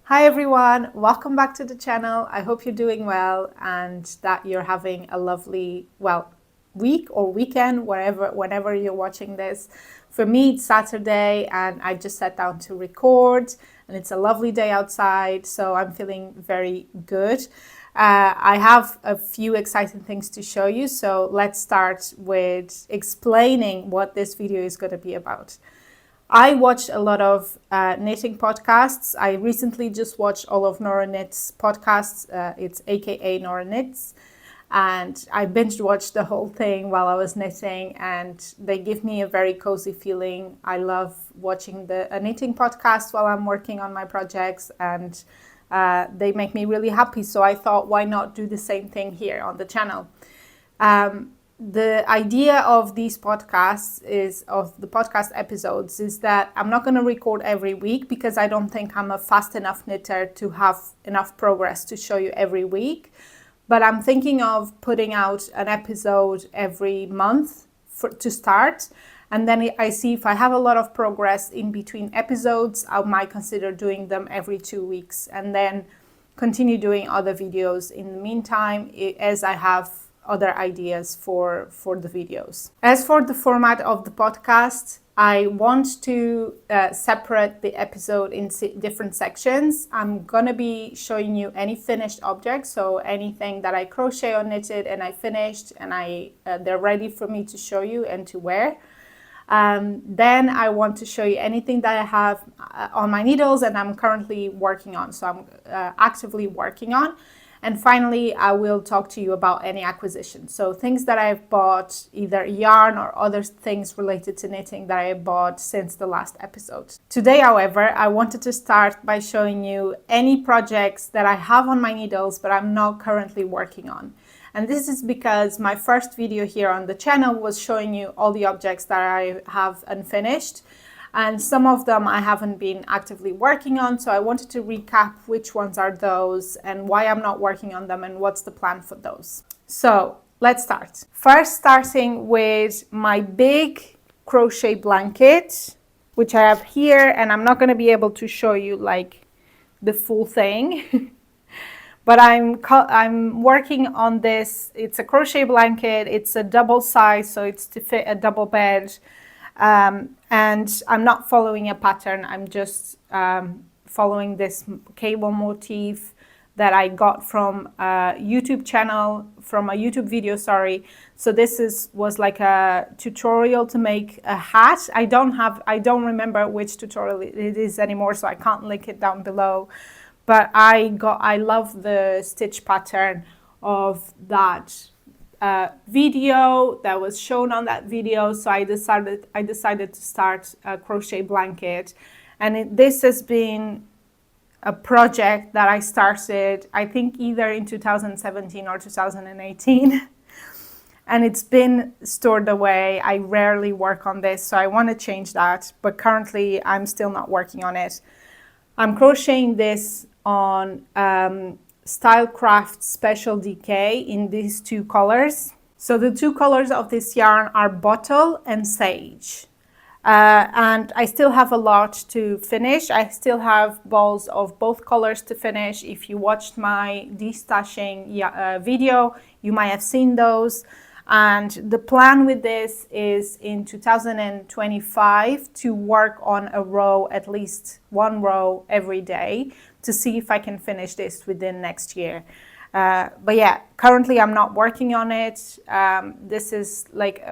Hi everyone, welcome back to the channel. I hope you're doing well and that you're having a lovely, week or weekend, whenever you're watching this. For me, it's Saturday and I just sat down to record and it's a lovely day outside, so I'm feeling very good. I have a few exciting things to show you, so let's start with explaining what this video is going to be about. I watch a lot of knitting podcasts. I recently just watched all of Nora Knits podcasts. It's aka Nora Knits. And I binge watched the whole thing while I was knitting, and they give me a very cozy feeling. I love watching a knitting podcast while I'm working on my projects, and they make me really happy. So I thought, why not do the same thing here on the channel? The idea of these podcasts of the podcast episodes is that I'm not going to record every week because I don't think I'm a fast enough knitter to have enough progress to show you every week. But I'm thinking of putting out an episode every month to start. And then I see if I have a lot of progress in between episodes, I might consider doing them every 2 weeks and then continue doing other videos in the meantime as I have other ideas for the videos. As for the format of the podcast, I want to separate the episode in different sections. I'm gonna be showing you any finished objects, so anything that I crochet or knitted and I finished and they're ready for me to show you and to wear. Then I want to show you anything that I have on my needles and I'm currently working on, so I'm actively working on. And finally, I will talk to you about any acquisitions. So things that I've bought, either yarn or other things related to knitting that I bought since the last episode. Today, however, I wanted to start by showing you any projects that I have on my needles, but I'm not currently working on. And this is because my first video here on the channel was showing you all the objects that I have unfinished. And some of them I haven't been actively working on, so I wanted to recap which ones are those and why I'm not working on them and what's the plan for those. So let's start. First, starting with my big crochet blanket, which I have here, and I'm not going to be able to show you like the full thing. But I'm working on this. It's a crochet blanket. It's a double size, so it's to fit a double bed. And I'm not following a pattern. I'm just following this cable motif that I got from a YouTube channel, from a YouTube video, sorry. So this was like a tutorial to make a hat. I don't remember which tutorial it is anymore, so I can't link it down below. But I love the stitch pattern of that video that was shown on that video, so I decided to start a crochet blanket, and this has been a project that I started I think either in 2017 or 2018 and it's been stored away. I rarely work on this, so I want to change that, but currently I'm still not working on it. I'm crocheting this on Stylecraft Special DK in these two colors. So the two colors of this yarn are Bottle and Sage. And I still have a lot to finish. I still have balls of both colors to finish. If you watched my destashing video, you might have seen those. And the plan with this is in 2025 to work on a row, at least one row every day, to see if I can finish this within next year. But yeah, currently I'm not working on it. This is like,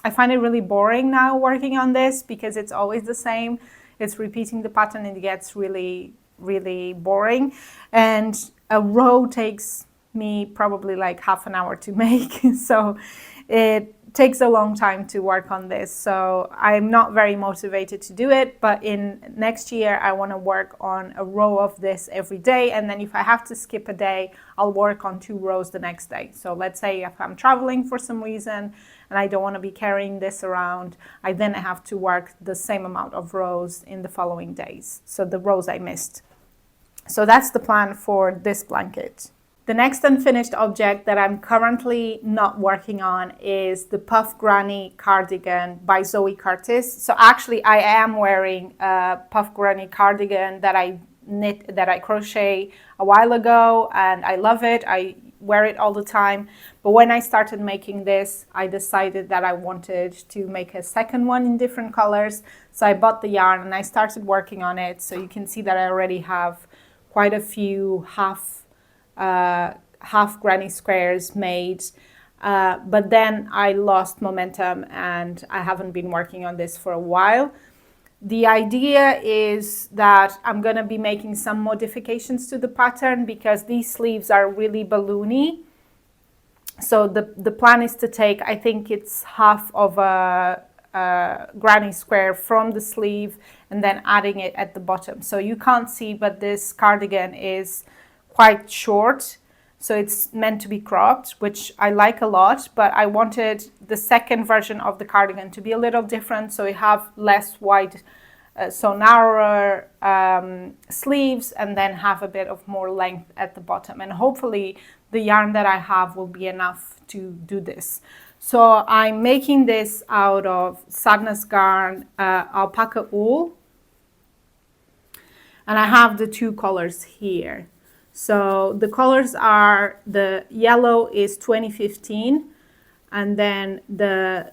I find it really boring now working on this because it's always the same. It's repeating the pattern and it gets really, really boring. And a row takes me probably like half an hour to make. So it takes a long time to work on this, so I'm not very motivated to do it. But in next year I want to work on a row of this every day, and then if I have to skip a day, I'll work on 2 rows the next day. So let's say if I'm traveling for some reason and I don't want to be carrying this around, I then have to work the same amount of rows in the following days, so the rows I missed. So that's the plan for this blanket. The next unfinished object that I'm currently not working on is the Puff Granny cardigan by Zoe Curtis. So actually I am wearing a Puff Granny cardigan that I knit, that I crochet a while ago, and I love it. I wear it all the time. But when I started making this, I decided that I wanted to make a second one in different colors. So I bought the yarn and I started working on it. So you can see that I already have quite a few half granny squares made. But then I lost momentum and I haven't been working on this for a while. The idea is that I'm going to be making some modifications to the pattern because these sleeves are really balloony. So the plan is to take, I think it's half of a granny square from the sleeve and then adding it at the bottom. So you can't see, but this cardigan is quite short. So it's meant to be cropped, which I like a lot, but I wanted the second version of the cardigan to be a little different, so we have less wide, so narrower sleeves, and then have a bit of more length at the bottom. And hopefully the yarn that I have will be enough to do this. So I'm making this out of Sadness Garn alpaca wool, and I have the two colors here. So the colors are, the yellow is 2015, and then the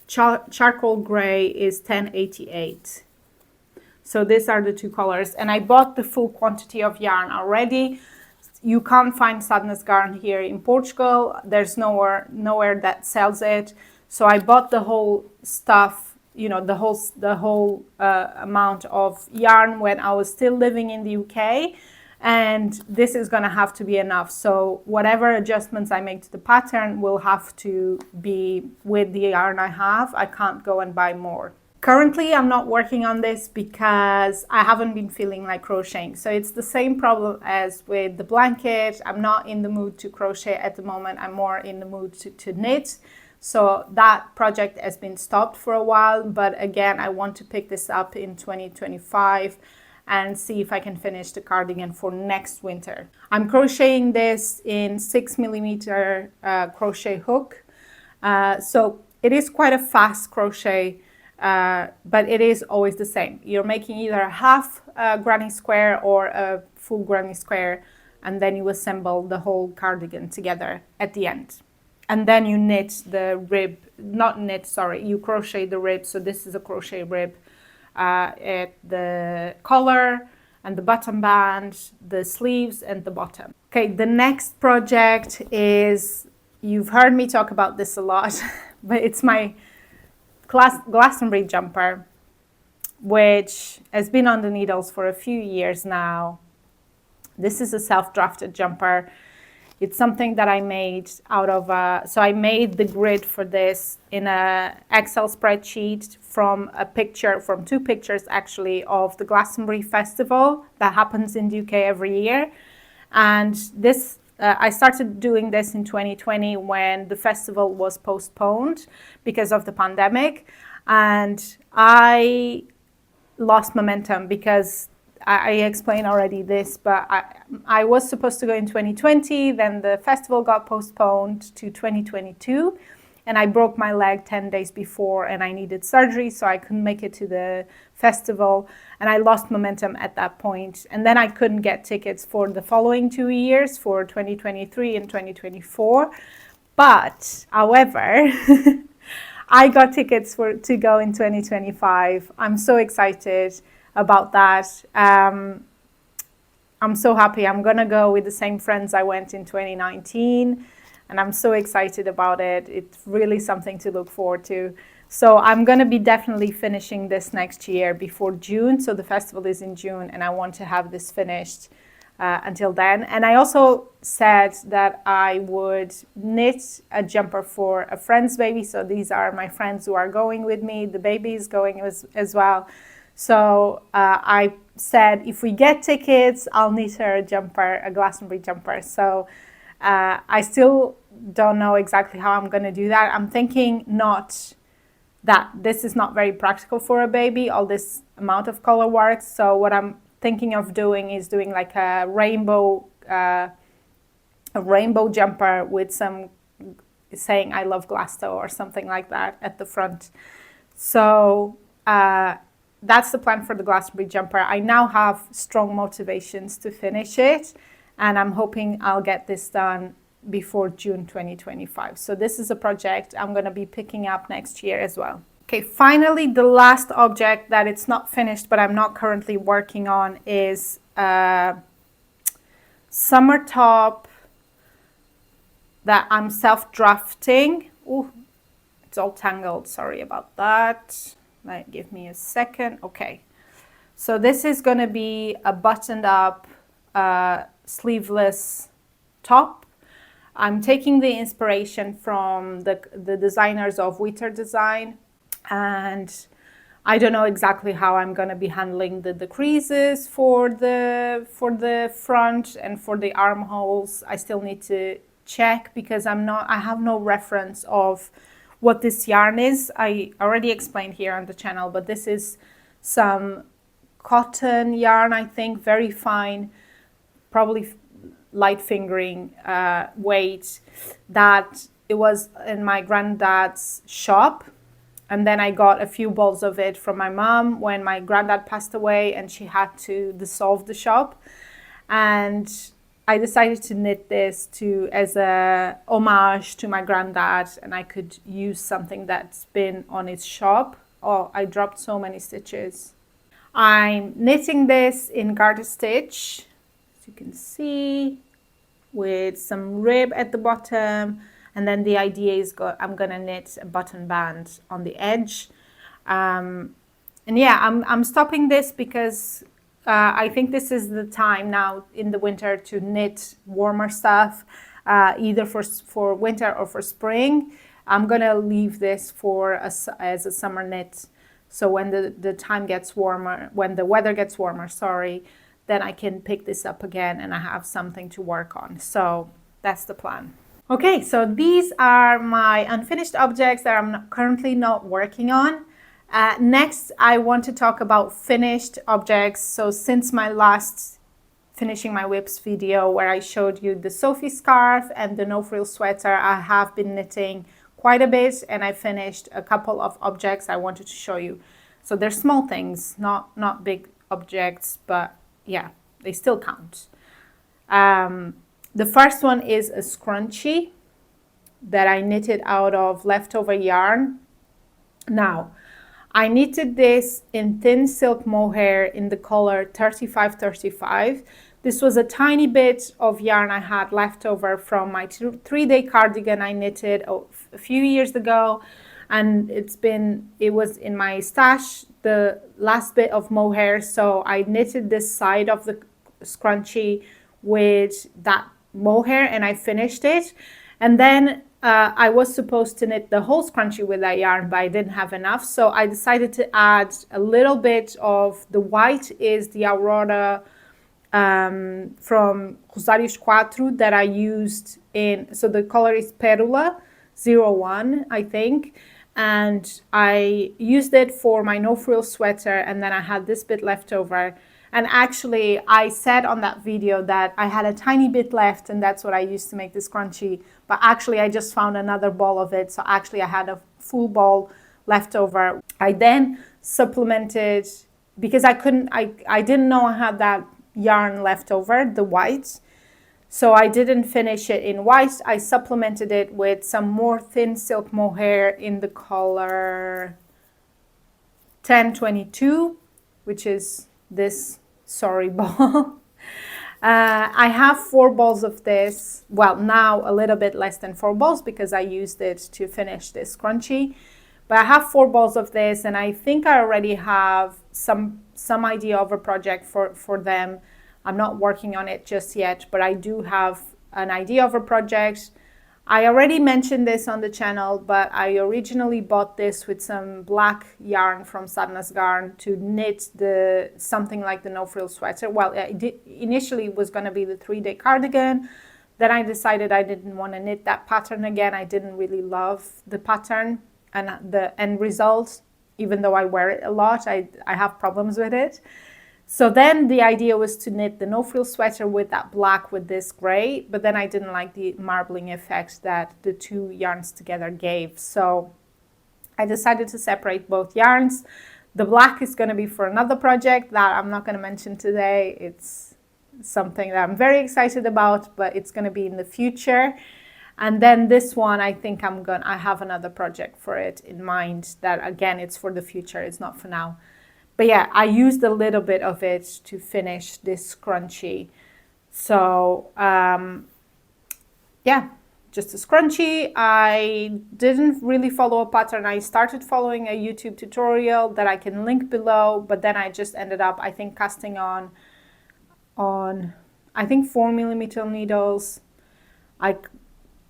charcoal gray is 1088. So these are the two colors, and I bought the full quantity of yarn already. You can't find Sadness Garn here in Portugal. There's nowhere that sells it. So I bought the whole stuff, you know, the whole amount of yarn when I was still living in the UK. And this is going to have to be enough. So whatever adjustments I make to the pattern will have to be with the yarn I have. I can't go and buy more. Currently, I'm not working on this because I haven't been feeling like crocheting. So it's the same problem as with the blanket. I'm not in the mood to crochet at the moment. I'm more in the mood to knit. So that project has been stopped for a while. But again, I want to pick this up in 2025. And see if I can finish the cardigan for next winter. I'm crocheting this in 6mm crochet hook. So it is quite a fast crochet, but it is always the same. You're making either a half granny square or a full granny square, and then you assemble the whole cardigan together at the end. And then you knit the rib, you crochet the rib. So this is a crochet rib. At the collar and the bottom band, the sleeves and the bottom. Okay, the next project is, you've heard me talk about this a lot, but it's my Glastonbury jumper, which has been on the needles for a few years now. This is a self-drafted jumper. It's something that I made out of, so I made the grid for this in a Excel spreadsheet from two pictures actually of the Glastonbury festival that happens in the UK every year. And this, I started doing this in 2020 when the festival was postponed because of the pandemic. And I lost momentum because I explained already this, but I was supposed to go in 2020, then the festival got postponed to 2022, and I broke my leg 10 days before and I needed surgery, so I couldn't make it to the festival, and I lost momentum at that point. And then I couldn't get tickets for the following 2 years, for 2023 and 2024. But, however, I got tickets to go in 2025. I'm so excited about that. I'm so happy. I'm gonna go with the same friends I went in 2019, and I'm so excited about it. It's really something to look forward to. So I'm gonna be definitely finishing this next year before June. So the festival is in June, and I want to have this finished until then. And I also said that I would knit a jumper for a friend's baby. So these are my friends who are going with me. The baby is going as well. So I said, if we get tickets, I'll knit her a jumper, a Glastonbury jumper. So I still don't know exactly how I'm going to do that. I'm thinking not that this is not very practical for a baby, all this amount of color work. So what I'm thinking of doing is doing like a rainbow jumper with some saying I love Glasto or something like that at the front. So that's the plan for the Glastonbury jumper. I now have strong motivations to finish it, and I'm hoping I'll get this done before June 2025. So this is a project I'm going to be picking up next year as well. Okay, finally, the last object that it's not finished but I'm not currently working on is a summer top that I'm self-drafting. Ooh, it's all tangled, sorry about that. Give me a second. Okay, so this is going to be a buttoned up sleeveless top. I'm taking the inspiration from the designers of Witter Design, and I don't know exactly how I'm going to be handling the creases for the front and for the armholes. I still need to check because I have no reference of what this yarn is. I already explained here on the channel, but this is some cotton yarn, I think, very fine, probably light fingering weight, that it was in my granddad's shop, and then I got a few balls of it from my mom when my granddad passed away and she had to dissolve the shop, and I decided to knit this as a homage to my granddad, and I could use something that's been on his shop. Oh, I dropped so many stitches. I'm knitting this in garter stitch, as you can see, with some rib at the bottom, and then the idea is I'm gonna knit a button band on the edge. And yeah, I'm stopping this because I think this is the time now in the winter to knit warmer stuff, either for winter or for spring. I'm gonna leave this as a summer knit. So when the time gets warmer, when the weather gets warmer, sorry, then I can pick this up again and I have something to work on. So that's the plan. Okay, so these are my unfinished objects that I'm currently not working on. Next, I want to talk about finished objects. So since my last finishing my whips video where I showed you the Sophie scarf and the no frill sweater, I have been knitting quite a bit and I finished a couple of objects I wanted to show you. So they're small things, not big objects, but yeah, they still count. The first one is a scrunchie that I knitted out of leftover yarn. Now, I knitted this in thin silk mohair in the color 3535. This was a tiny bit of yarn I had left over from my 3-day cardigan I knitted a few years ago, and it was in my stash, the last bit of mohair, so I knitted this side of the scrunchie with that mohair and I finished it. And then I was supposed to knit the whole scrunchie with that yarn, but I didn't have enough, so I decided to add a little bit of the white is the Aurora from Rosarios 4 that I used in, so the color is Perula 01, I think, and I used it for my no frill sweater, and then I had this bit left over. And actually, I said on that video that I had a tiny bit left and that's what I used to make this scrunchie. But actually, I just found another ball of it. So actually, I had a full ball left over. I then supplemented, because I didn't know I had that yarn left over, the white. So I didn't finish it in white. I supplemented it with some more thin silk mohair in the color 1022, which is this sorry ball. I have 4 balls of this. Well, now a little bit less than 4 balls because I used it to finish this scrunchie. But I have 4 balls of this, and I think I already have some idea of a project for them. I'm not working on it just yet, but I do have an idea of a project. I already mentioned this on the channel, but I originally bought this with some black yarn from Sadness Garn to knit something like the no frill sweater. Well, initially it was going to be the 3-day cardigan. Then I decided I didn't want to knit that pattern again. I didn't really love the pattern and the end result. Even though I wear it a lot, I have problems with it. So then the idea was to knit the no frill sweater with that black with this gray, but then I didn't like the marbling effect that the 2 yarns together gave. So I decided to separate both yarns. The black is going to be for another project that I'm not going to mention today. It's something that I'm very excited about, but it's going to be in the future. And then this one, I think I have another project for it in mind that, again, it's for the future. It's not for now. But yeah, I used a little bit of it to finish this scrunchie. So yeah, just a scrunchie. I didn't really follow a pattern. I started following a YouTube tutorial that I can link below, but then I just ended up, I think, casting on I think 4mm needles. I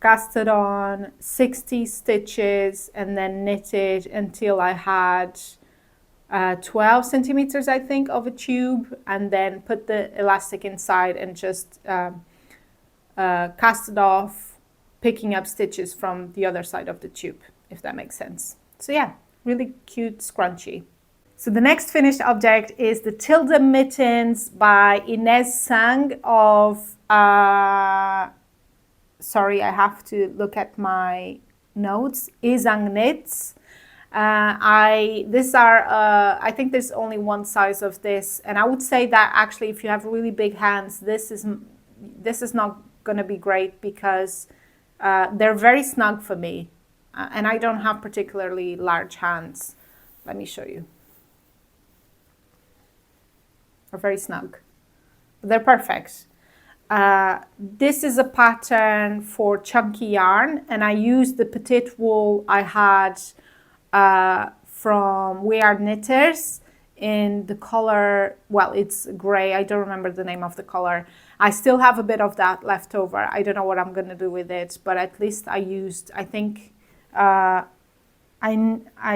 casted on 60 stitches and then knitted until I had 12 centimeters, I think, of a tube, and then put the elastic inside and just cast it off, picking up stitches from the other side of the tube, if that makes sense. So yeah, really cute scrunchie. So the next finished object is the Tilde Mittens by Inez Sang of, sorry, I have to look at my notes, Isang Knits. I think there's only one size of this, and I would say that actually if you have really big hands, this is not going to be great because they're very snug for me, and I don't have particularly large hands. Let me show you. They're very snug. They're perfect. This is a pattern for chunky yarn, and I used the petite wool I had from We Are Knitters in the color, well, it's gray. I don't remember the name of the color. I still have a bit of that left over. I don't know what I'm going to do with it, but at least I used, I think, I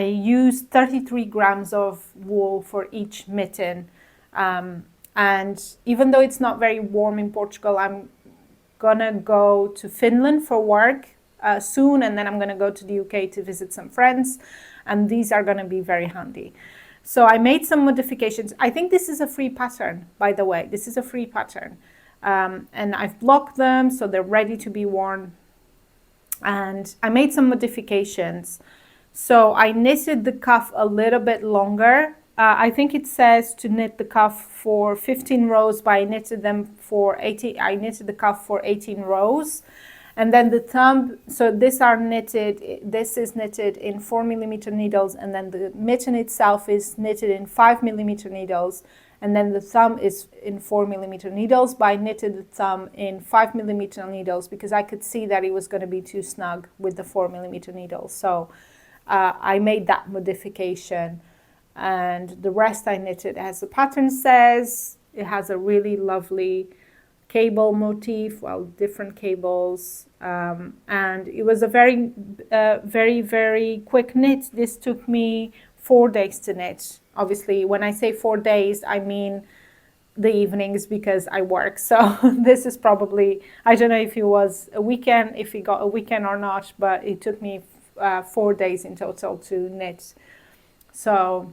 used 33 grams of wool for each mitten. And even though it's not very warm in Portugal, I'm gonna go to Finland for work soon, and then I'm gonna go to the UK to visit some friends, and these are gonna be very handy. So I made some modifications. I think this is a free pattern, by the way. This is a free pattern. And I've blocked them so they're ready to be worn. And I made some modifications. So I knitted the cuff a little bit longer. I think it says to knit the cuff for 15 rows, but I knitted them for 18. I knitted the cuff for 18 rows, and then the thumb. So this is knitted in 4mm needles, and then the mitten itself is knitted in 5mm needles, and then the thumb is in 4mm needles. But I knitted the thumb in 5mm needles because I could see that it was going to be too snug with the 4mm needles. So I made that modification. And the rest I knitted as the pattern says. It has a really lovely cable motif, well, different cables, and it was a very, very quick knit. This took me 4 days to knit. Obviously, when I say 4 days, I mean the evenings because I work. So this is probably, I don't know if it was a weekend, if it got a weekend or not, but it took me 4 days in total to knit. So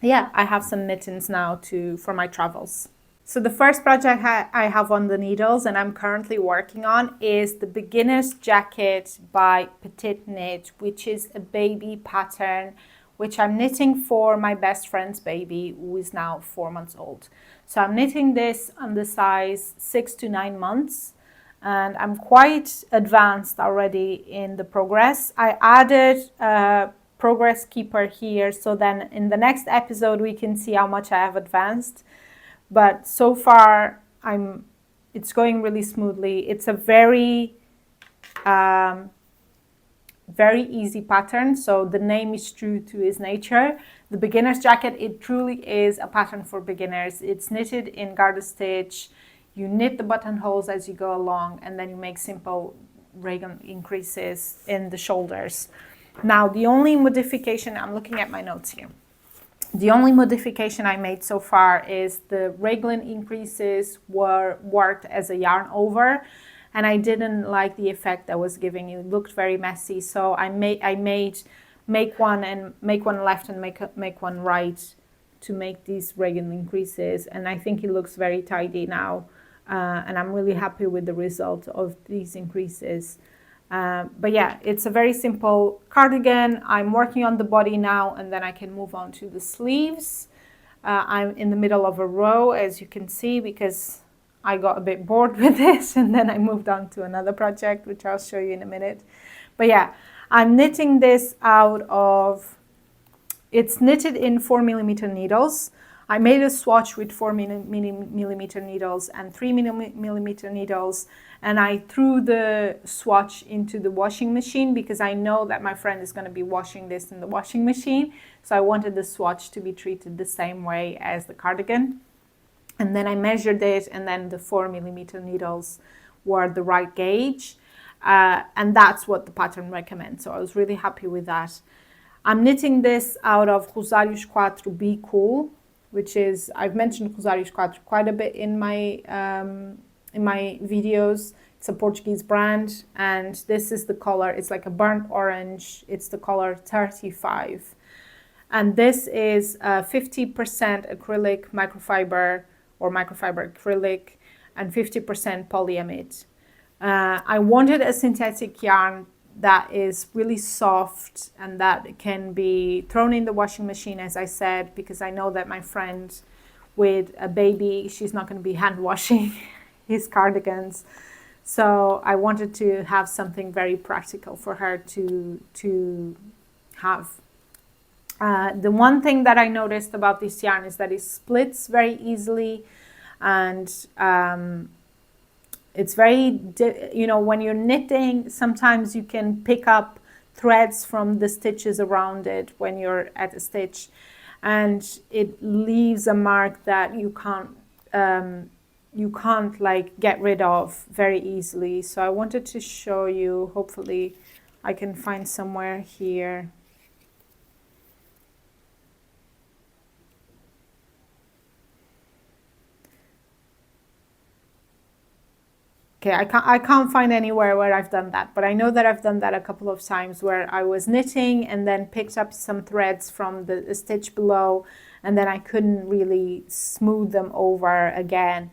yeah, I have some mittens now for my travels. So the first project I have on the needles and I'm currently working on is the Beginner's Jacket by Petite Knit, which is a baby pattern, which I'm knitting for my best friend's baby, who is now 4 months old. So I'm knitting this on the size 6 to 9 months, and I'm quite advanced already in the progress. I added progress keeper here, so then in the next episode we can see how much I have advanced. But so far it's going really smoothly. It's a very easy pattern, so the name is true to its nature. The Beginner's Jacket, it truly is a pattern for beginners. It's knitted in garter stitch. You knit the buttonholes as you go along, and then you make simple raglan increases in the shoulders. Now, the only modification, I'm looking at my notes here. The only modification I made so far is the raglan increases were worked as a yarn over, and I didn't like the effect that was giving. It looked very messy, so I made make one left and make one right to make these raglan increases, and I think it looks very tidy now, and I'm really happy with the result of these increases. But yeah, it's a very simple cardigan. I'm working on the body now, and then I can move on to the sleeves. I'm in the middle of a row, as you can see, because I got a bit bored with this, and then I moved on to another project, which I'll show you in a minute. But yeah, I'm knitting this out of, it's knitted in 4mm needles. I made a swatch with 4mm needles and 3mm needles, and I threw the swatch into the washing machine because I know that my friend is going to be washing this in the washing machine. So I wanted the swatch to be treated the same way as the cardigan. And then I measured it, and then the 4mm needles were the right gauge. And that's what the pattern recommends. So I was really happy with that. I'm knitting this out of Rosários 4 Be Cool, which is, I've mentioned Rosários 4 quite a bit in my videos. It's a Portuguese brand, and this is the color. It's like a burnt orange. It's the color 35. And this is 50% acrylic microfiber or microfiber acrylic and 50% polyamide. I wanted a synthetic yarn that is really soft and that can be thrown in the washing machine, as I said, because I know that my friend with a baby, she's not going to be hand washing his cardigans. So I wanted to have something very practical for her to have. The one thing that I noticed about this yarn is that it splits very easily, and it's very, you know, when you're knitting, sometimes you can pick up threads from the stitches around it when you're at a stitch, and it leaves a mark that you can't like get rid of very easily. So I wanted to show you, hopefully I can find somewhere here. Okay, I can't find anywhere where I've done that, but I know that I've done that a couple of times where I was knitting and then picked up some threads from the stitch below, and then I couldn't really smooth them over again.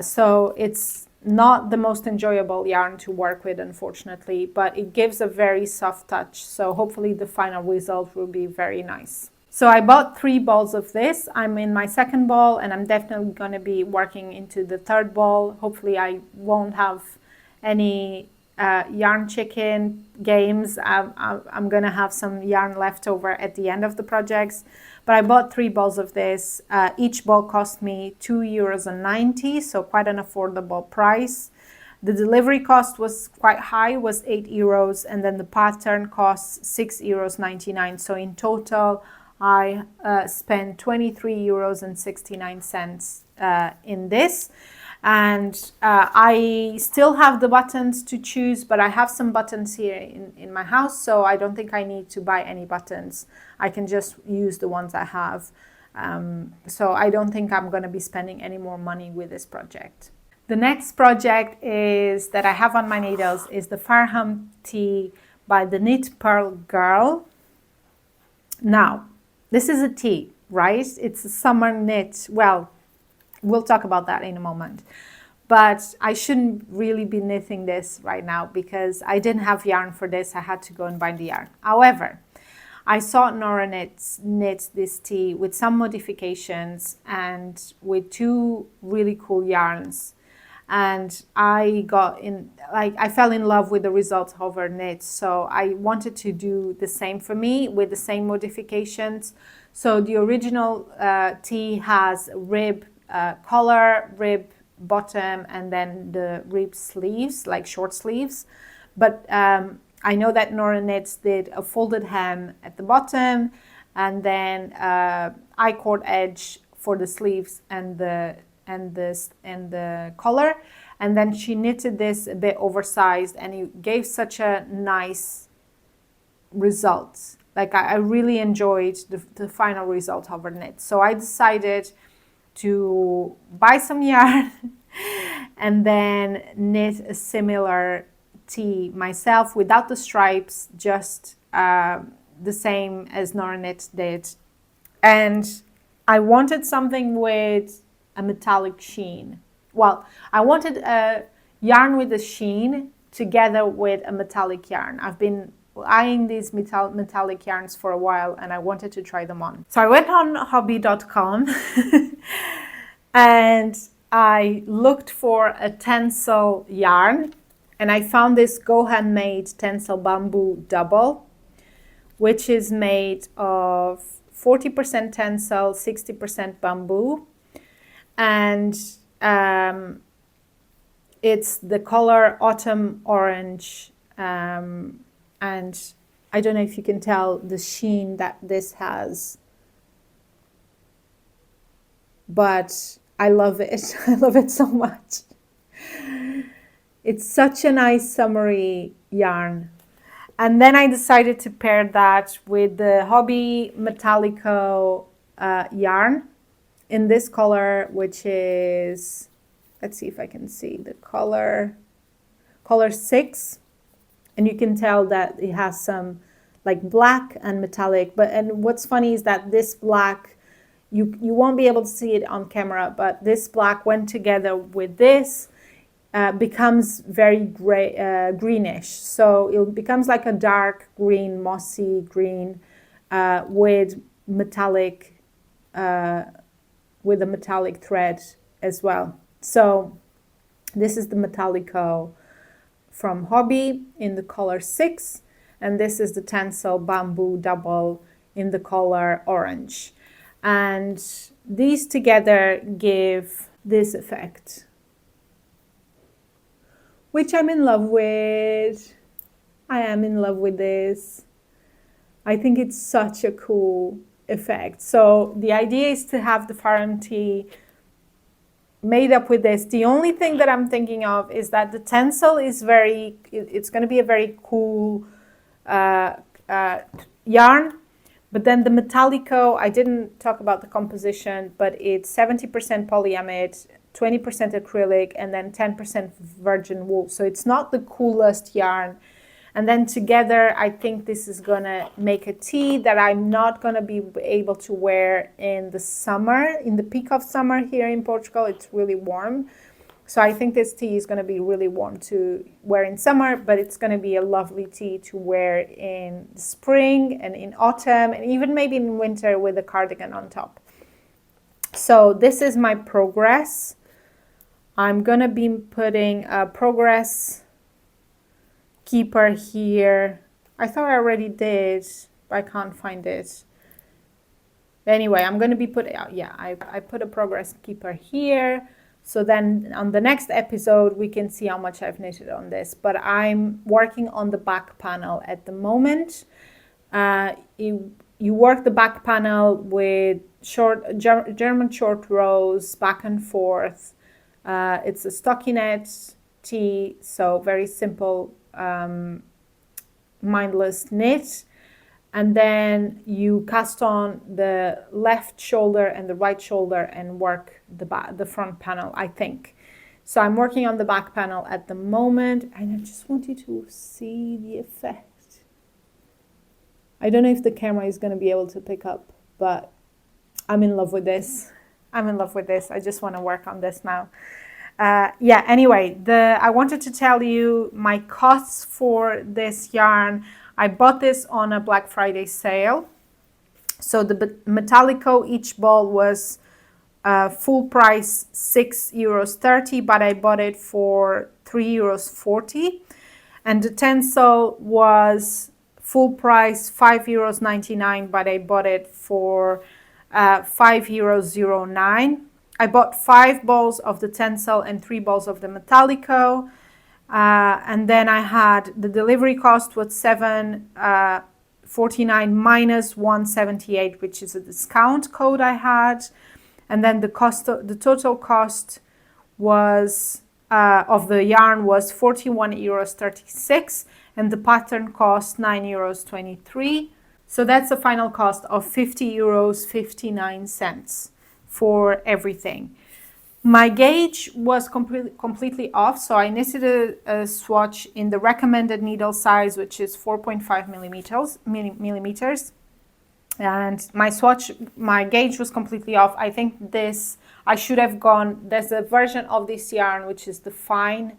So it's not the most enjoyable yarn to work with, unfortunately, but it gives a very soft touch. So hopefully the final result will be very nice. So I bought 3 balls of this. I'm in my second ball, and I'm definitely going to be working into the third ball. Hopefully I won't have any yarn chicken games. I'm going to have some yarn left over at the end of the projects. But I bought 3 balls of this. Each ball cost me €2.90, so quite an affordable price. The delivery cost was quite high, was €8, and then the pattern costs €6.99. So in total, I spent €23.69 in this. And I still have the buttons to choose, but I have some buttons here in my house, so I don't think I need to buy any buttons. I can just use the ones I have. So I don't think I'm going to be spending any more money with this project. The next project is that I have on my needles is the Farham tee by the Knit Pearl Girl. Now, this is a tee, right? It's a summer knit. Well, we'll talk about that in a moment. But I shouldn't really be knitting this right now because I didn't have yarn for this. I had to go and buy the yarn. However, I saw Nora Knits knit this tee with some modifications and with 2 really cool yarns. And I fell in love with the results of her knit. So I wanted to do the same for me with the same modifications. So the original tee has rib collar, rib bottom, and then the rib sleeves, like short sleeves. But I know that Nora Knits did a folded hem at the bottom, and then I-cord edge for the sleeves and the collar, and then she knitted this a bit oversized, and it gave such a nice result. Like I really enjoyed the final result of her knit. So I decided to buy some yarn and then knit a similar tee myself without the stripes, just the same as Nora Knits did. And I wanted something with a metallic sheen. Well, I wanted a yarn with a sheen together with a metallic yarn. I've been eyeing these metallic yarns for a while and I wanted to try them on. So I went on hobby.com and I looked for a tencel yarn and I found this Go Handmade Tencel Bamboo Double, which is made of 40% tencel, 60% bamboo, and it's the color Autumn Orange, and I don't know if you can tell the sheen that this has, but I love it. I love it so much. It's such a nice summery yarn. And then I decided to pair that with the Hobby Metallico yarn in this color, which is, let's see if I can see the color 6. And you can tell that it has some like black and metallic. And what's funny is that this black, you won't be able to see it on camera, but this black went together with this, becomes very gray, greenish. So it becomes like a dark green, mossy green, with metallic, with a metallic thread as well. So this is the Metallico from Hobby in the color 6, and this is the Tencel Bamboo Double in the color Orange. And these together give this effect, which I'm in love with. I am in love with this. I think it's such a cool effect. So the idea is to have the Farm Tee made up with this. The only thing that I'm thinking of is that the tencel is it's going to be a very cool yarn. But then the Metallico, I didn't talk about the composition, but it's 70% polyamide, 20% acrylic, and then 10% virgin wool. So it's not the coolest yarn. And then together, I think this is gonna make a tee that I'm not gonna be able to wear in the summer, in the peak of summer here in Portugal. It's really warm. So I think this tee is gonna be really warm to wear in summer, but it's gonna be a lovely tee to wear in spring and in autumn, and even maybe in winter with a cardigan on top. So this is my progress. I'm gonna be putting a progress keeper here. I thought I already did, but I can't find it. Anyway, I'm going to be putting, I put a progress keeper here. So then on the next episode, we can see how much I've knitted on this. But I'm working on the back panel at the moment. You work the back panel with German short rows back and forth. It's a stockinette tee, so very simple, mindless knit, and then you cast on the left shoulder and the right shoulder and work the front panel, I think. So I'm working on the back panel at the moment, and I just want you to see the effect. I don't know if the camera is going to be able to pick up, but I'm in love with this. I'm in love with this. I just want to work on this now. Anyway, I wanted to tell you my costs for this yarn. I bought this on a Black Friday sale. So the Metallico, each ball was full price €6.30, but I bought it for €3.40. And the tencel was full price €5.99, but I bought it for €5.09. I bought 5 balls of the tencel and 3 balls of the Metallico. And then I had the delivery cost was $7.49 minus $1.78, which is a discount code I had. And then the total cost was of the yarn was €41.36, and the pattern cost €9.23. So that's a final cost of €50.59 for everything. My gauge was completely off, so I knitted a swatch in the recommended needle size, which is 4.5 millimeters. And my gauge was completely off. I think I should have gone, there's a version of this yarn, which is the fine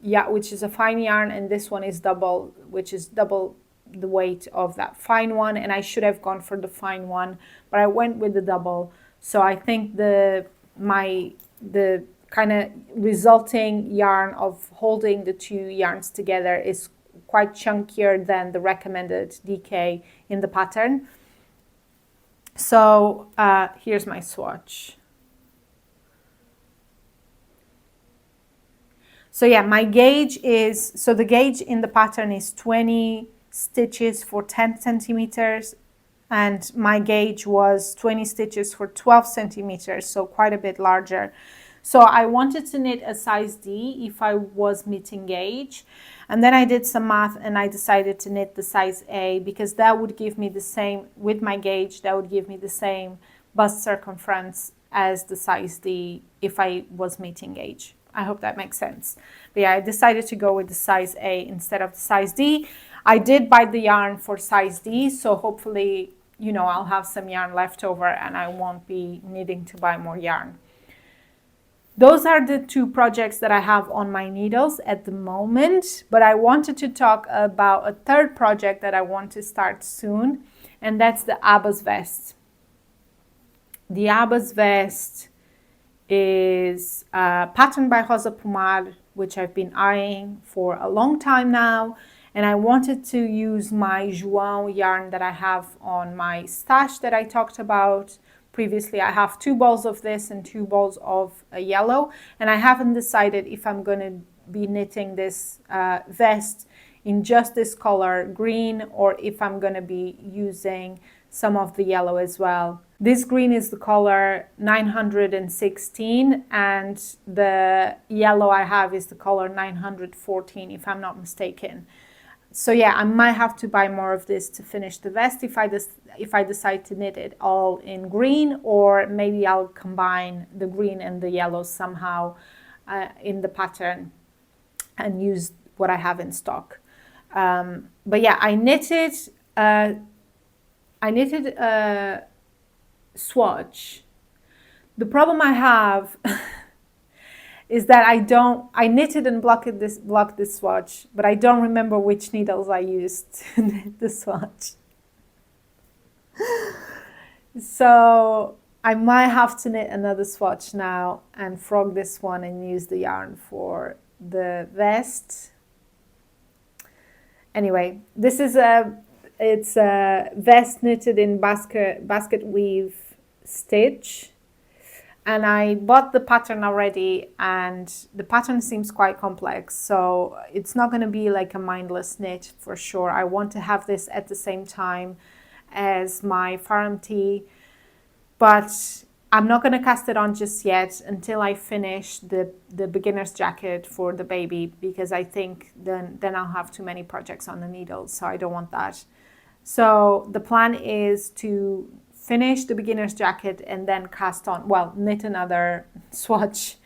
which is a fine yarn, and this one is double, which is double the weight of that fine one, and I should have gone for the fine one, but I went with the double. So I think the kind of resulting yarn of holding the two yarns together is quite chunkier than the recommended DK in the pattern. So here's my swatch. So yeah, my gauge is, so the gauge in the pattern is 20 stitches for 10 centimeters, and my gauge was 20 stitches for 12 centimeters, so quite a bit larger. So I wanted to knit a size D if I was knitting gauge, and then I did some math and I decided to knit the size A, because that would give me the same, with my gauge, that would give me the same bust circumference as the size D if I was knitting gauge. I hope that makes sense. But yeah, I decided to go with the size A instead of the size D. I did buy the yarn for size D, so hopefully, you know, I'll have some yarn left over and I won't be needing to buy more yarn. Those are the two projects that I have on my needles at the moment, but I wanted to talk about a third project that I want to start soon, and that's the Abbas vest. The Abbas vest is patterned by Rosa Pomar, which I've been eyeing for a long time now, and I wanted to use my João yarn that I have on my stash that I talked about previously. I have 2 balls of this and 2 balls of a yellow, and I haven't decided if I'm going to be knitting this vest in just this color green, or if I'm going to be using some of the yellow as well. This green is the color 916, and the yellow I have is the color 914, if I'm not mistaken. So yeah, I might have to buy more of this to finish the vest if I decide to knit it all in green, or maybe I'll combine the green and the yellow somehow in the pattern and use what I have in stock. But yeah, I knitted a swatch. The problem I have is that I knitted and blocked this swatch, but I don't remember which needles I used to knit the swatch. So I might have to knit another swatch now and frog this one and use the yarn for the vest. Anyway, this is it's a vest knitted in basket weave stitch. And I bought the pattern already, and the pattern seems quite complex, so it's not going to be like a mindless knit for sure. I want to have this at the same time as my Farm Tee, but I'm not going to cast it on just yet until I finish the beginner's jacket for the baby, because I think then I'll have too many projects on the needles, so I don't want that. So the plan is to finish the beginner's jacket and then cast on, well, knit another swatch,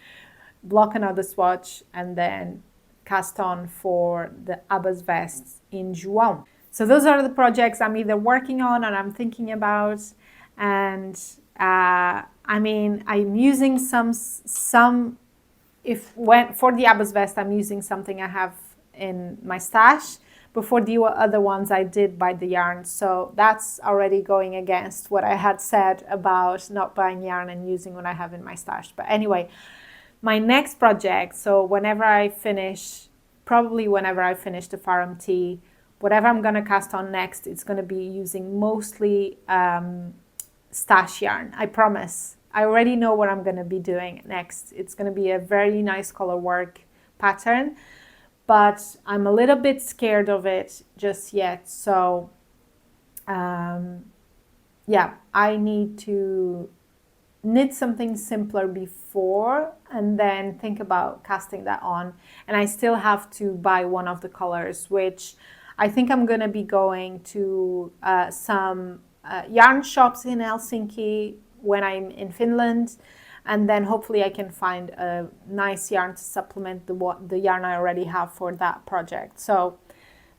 block another swatch, and then cast on for the Abbas vest in João. So those are the projects I'm either working on or I'm thinking about. And I mean, I'm using for the Abbas vest, I'm using something I have in my stash. But for the other ones, I did buy the yarn. So that's already going against what I had said about not buying yarn and using what I have in my stash. But anyway, my next project, so probably whenever I finish the Farm Tee, whatever I'm going to cast on next, it's going to be using mostly stash yarn. I promise. I already know what I'm going to be doing next. It's going to be a very nice color work pattern, but I'm a little bit scared of it just yet. So yeah, I need to knit something simpler before and then think about casting that on. And I still have to buy one of the colors, which I think I'm going to be going to some yarn shops in Helsinki when I'm in Finland. And then hopefully I can find a nice yarn to supplement the yarn I already have for that project. So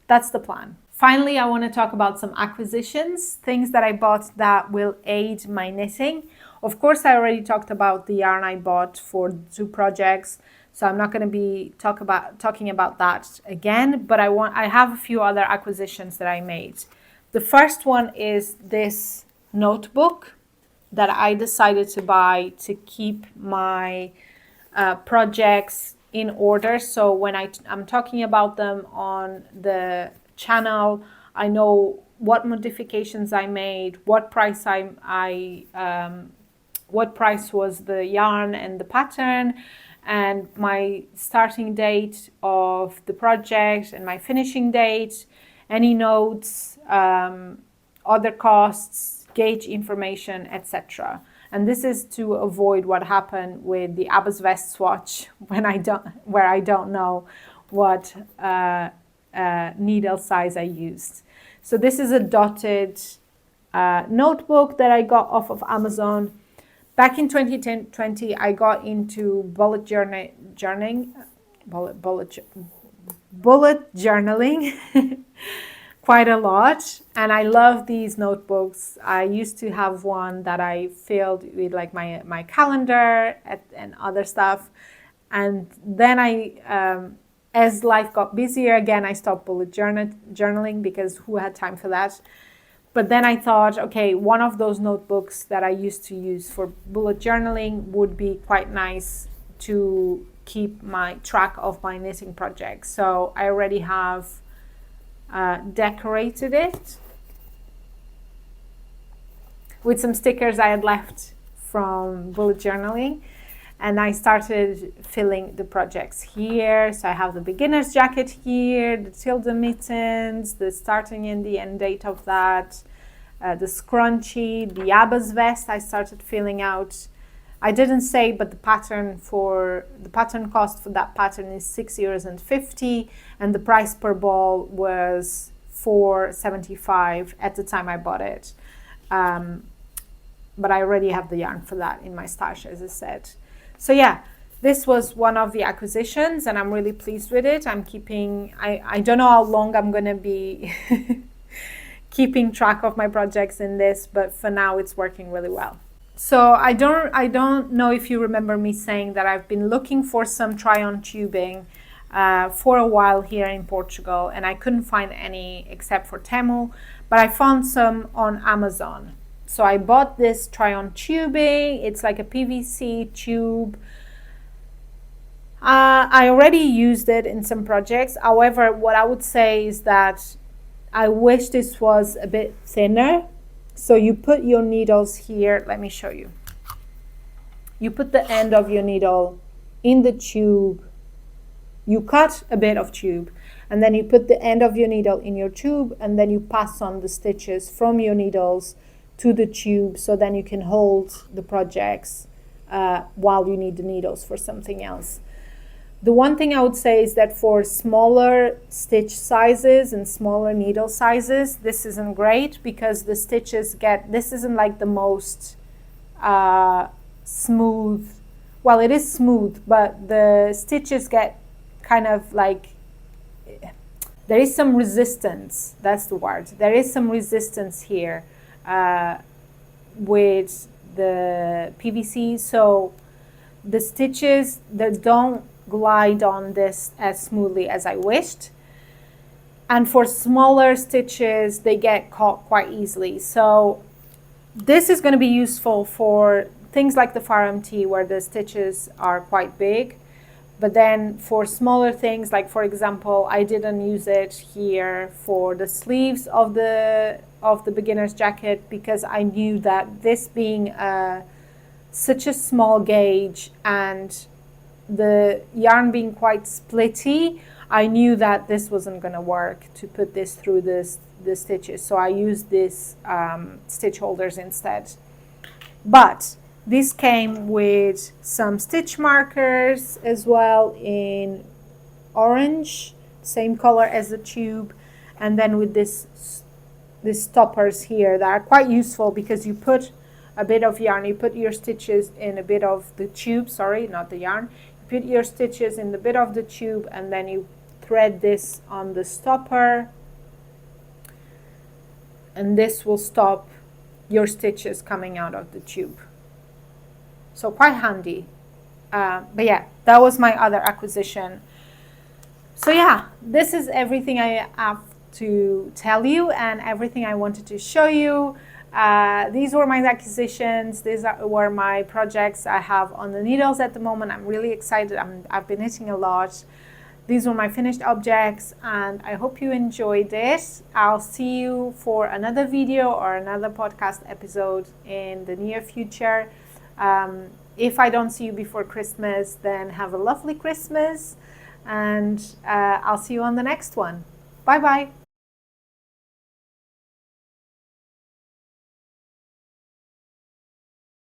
that's the plan. Finally, I want to talk about some acquisitions, things that I bought that will aid my knitting. Of course, I already talked about the yarn I bought for the 2 projects. So I'm not going to be talking about that again, but I have a few other acquisitions that I made. The first one is this notebook that I decided to buy to keep my projects in order. So when I'm talking about them on the channel, I know what modifications I made, what price what price was the yarn and the pattern, and my starting date of the project and my finishing date, any notes, other costs, gauge information, etc. And this is to avoid what happened with the Abba's Vest swatch where I don't know what needle size I used. So this is a dotted notebook that I got off of Amazon. Back in 2020, I got into bullet journaling quite a lot, and I love these notebooks. I used to have one that I filled with like my calendar and other stuff, and then as life got busier again, I stopped bullet journaling because who had time for that? But then I thought, okay, one of those notebooks that I used to use for bullet journaling would be quite nice to keep my track of my knitting projects. So I already have decorated it with some stickers I had left from bullet journaling. And I started filling the projects here. So I have the beginner's jacket here, the tilde mittens, the starting and the end date of that, the scrunchie, the Abba's vest I started filling out. I didn't say, but the pattern cost for that pattern is €6.50, and the price per ball was $4.75 at the time I bought it. But I already have the yarn for that in my stash, as I said. So yeah, this was one of the acquisitions, and I'm really pleased with it. I'm keeping, I don't know how long I'm going to be keeping track of my projects in this, but for now it's working really well. So I don't know if you remember me saying that I've been looking for some try-on tubing for a while here in Portugal, and I couldn't find any except for Temu, but I found some on Amazon. So I bought this try-on tubing. It's like a PVC tube. I already used it in some projects. However, what I would say is that I wish this was a bit thinner. So you put your needles here. Let me show you. You put the end of your needle in the tube. You cut a bit of tube, and then you put the end of your needle in your tube, and then you pass on the stitches from your needles to the tube, so then you can hold the projects while you need the needles for something else. The one thing I would say is that for smaller stitch sizes and smaller needle sizes, this isn't great because the stitches this isn't like the most smooth. Well, it is smooth, but the stitches get kind of like, there is some resistance. That's the word. There is some resistance here with the PVC, so the stitches that don't glide on this as smoothly as I wished, and for smaller stitches they get caught quite easily. So this is going to be useful for things like the FRMT where the stitches are quite big, but then for smaller things, like for example, I didn't use it here for the sleeves of the beginner's jacket because I knew that this being such a small gauge and the yarn being quite splitty, I knew that this wasn't going to work to put this through the stitches. So I used this stitch holders instead. But this came with some stitch markers as well in orange, same color as the tube, and then with these stoppers here that are quite useful because you put a bit of yarn, you put your stitches in a bit of the tube, sorry, not the yarn, you put your stitches in the bit of the tube and then you thread this on the stopper, and this will stop your stitches coming out of the tube. So quite handy. But yeah, that was my other acquisition. So yeah, this is everything I have to tell you and everything I wanted to show you. These were my acquisitions. These were my projects I have on the needles at the moment. I'm really excited. I've been knitting a lot. These were my finished objects, and I hope you enjoyed it. I'll see you for another video or another podcast episode in the near future. If I don't see you before Christmas, then have a lovely Christmas, and I'll see you on the next one. Bye bye.